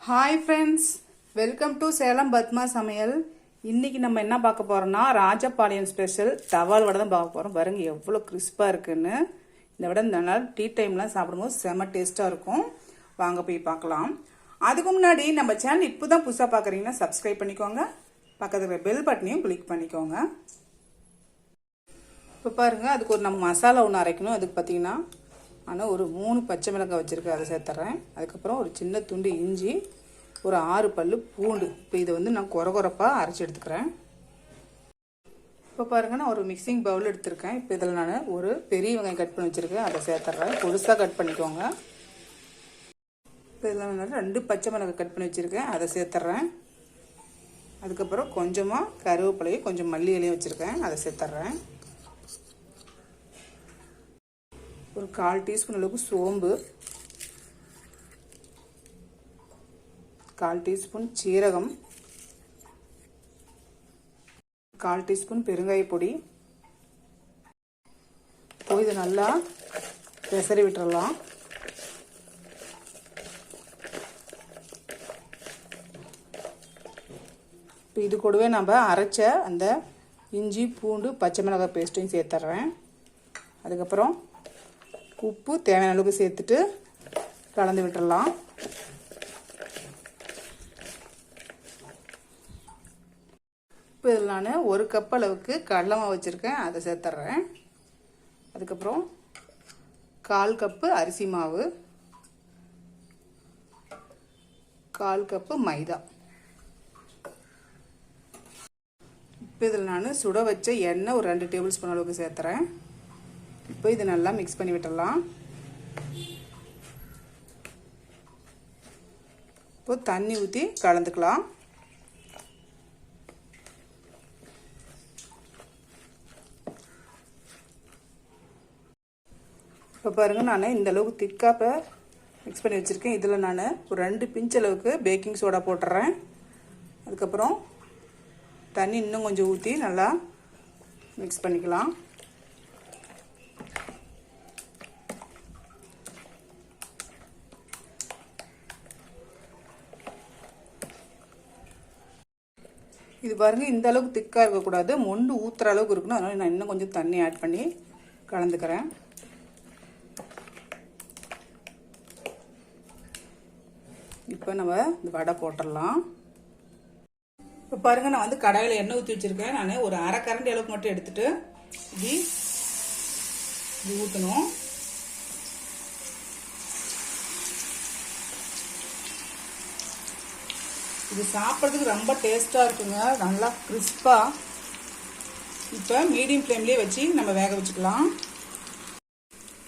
Hi friends, welcome to Salem Padma சமையல். இன்றைக்கி நம்ம என்ன பார்க்க போகிறோம்னா ராஜபாளையம் ஸ்பெஷல் தவால் வடை தான் பார்க்க போகிறோம். பாருங்க எவ்வளோ கிறிஸ்பாக இருக்குன்னு. இந்த வடை இந்த நாள் டீ டைம்லாம் சாப்பிடும்போது செம்ம டேஸ்ட்டாக இருக்கும். வாங்க போய் பார்க்கலாம். அதுக்கு முன்னாடி நம்ம சேனல் இப்போ தான் புதுசாக பார்க்குறீங்கன்னா சப்ஸ்கிரைப் பண்ணிக்கோங்க. பக்கத்தில் பெல் பட்டனையும் கிளிக் பண்ணிக்கோங்க. இப்போ பாருங்கள், அதுக்கு ஒரு நம்ம மசாலா ஒன்று அரைக்கணும். அதுக்கு பார்த்தீங்கன்னா ஆனால் ஒரு 3 பச்சை மிளகாய் வச்சுருக்கேன், அதை சேர்த்துறேன். அதுக்கப்புறம் ஒரு சின்ன துண்டு இஞ்சி, ஒரு 6 பல்லு பூண்டு. இப்போ இதை வந்து நான் கொரப்பாக அரைச்சி எடுத்துக்கிறேன். இப்போ பாருங்கள், நான் ஒரு மிக்சிங் பவுல் எடுத்திருக்கேன். இப்போ இதில் நான் ஒரு பெரிய வெங்காயம் கட் பண்ணி வச்சுருக்கேன், அதை சேர்த்துறேன். பொடுசாக கட் பண்ணிக்கோங்க. இப்போ இதில் நான் 2 பச்சை மிளகாய் கட் பண்ணி வச்சுருக்கேன், அதை சேர்த்துறேன். அதுக்கப்புறம் கொஞ்சமாக கருவேப்பிலையும் கொஞ்சம் மல்லி இலையும் வச்சுருக்கேன், அதை சேர்த்துறேன். ஒரு 1/4 டீஸ்பூன் அளவுக்கு சோம்பு, 1/4 டீஸ்பூன் சீரகம், 1/4 டீஸ்பூன் பெருங்காய பொடி. இப்போ இது நல்லா பெசரி விட்டுறலாம். இப்போ இது கூடவே நம்ம அரைச்ச அந்த இஞ்சி பூண்டு பச்சை மிளகாய் பேஸ்ட்டையும் சேர்த்துட்றேன். அதுக்கப்புறம் உப்பு தேவையான அளவுக்கு சேர்த்துட்டு கலந்து விட்டுடலாம். இப்போ இதில் நான் 1 கப் அளவுக்கு கடலை மாவு வச்சுருக்கேன், அதை சேர்த்துட்றேன். அதுக்கப்புறம் 1/4 கப்பு அரிசி மாவு, 1/4 கப்பு மைதா. இப்போ இதில் நான் சுட வச்ச எண்ணெய் ஒரு 2 டேபிள் ஸ்பூன் அளவுக்கு சேர்த்துறேன். இப்போ இது நல்லா மிக்ஸ் பண்ணி விட்டுடலாம். இப்போ தண்ணி ஊற்றி கலந்துக்கலாம். இப்போ பாருங்கள், நான் இந்த அளவுக்கு திக்காக மிக்ஸ் பண்ணி வச்சுருக்கேன். இதில் நான் ஒரு 2 பிஞ்ச் அளவுக்கு பேக்கிங் சோடா போட்டுறேன். அதுக்கப்புறம் தண்ணி இன்னும் கொஞ்சம் ஊற்றி நல்லா மிக்ஸ் பண்ணிக்கலாம். இது பாருங்கள், இந்த அளவுக்கு திக்காக இருக்கக்கூடாது, மொண்டு ஊற்றுற அளவுக்கு இருக்கணும். அதனால் நான் இன்னும் கொஞ்சம் தண்ணி ஆட் பண்ணி கலந்துக்கிறேன். இப்போ நம்ம இந்த வடை போட்டுடலாம். இப்போ பாருங்கள், நான் வந்து கடாயில் எண்ணெய் ஊற்றி வச்சுருக்கேன். நான் ஒரு 1/2 கரண்டி அளவுக்கு மட்டும் எடுத்துட்டு இப்படி ஊற்றணும். இது சாப்பிட்றதுக்கு ரொம்ப டேஸ்ட்டாக இருக்குங்க, நல்லா கிறிஸ்பாக. இப்போ மீடியம் ஃப்ளேம்லேயே வச்சு நம்ம வேக வச்சுக்கலாம்.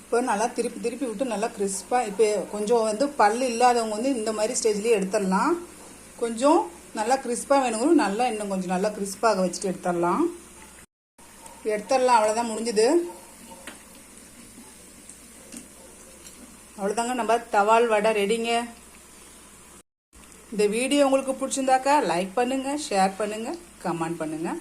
இப்போ நல்லா திருப்பி விட்டு நல்லா கிறிஸ்பாக. இப்போ கொஞ்சம் வந்து பல் இல்லாதவங்க வந்து இந்த மாதிரி ஸ்டேஜ்லேயே எடுத்துடலாம். கொஞ்சம் நல்லா கிறிஸ்பாக வேணுங்க, நல்லா இன்னும் கொஞ்சம் நல்லா கிறிஸ்பாக வச்சுட்டு எடுத்துடலாம். அவ்வளோதான், முடிஞ்சுது. அவ்வளோதாங்க, நம்ம தவால் வடை ரெடிங்க. இந்த வீடியோ உங்களுக்கு பிடிச்சிருந்தாக்கா லைக் பண்ணுங்கள், ஷேர் பண்ணுங்கள், கமெண்ட் பண்ணுங்கள்.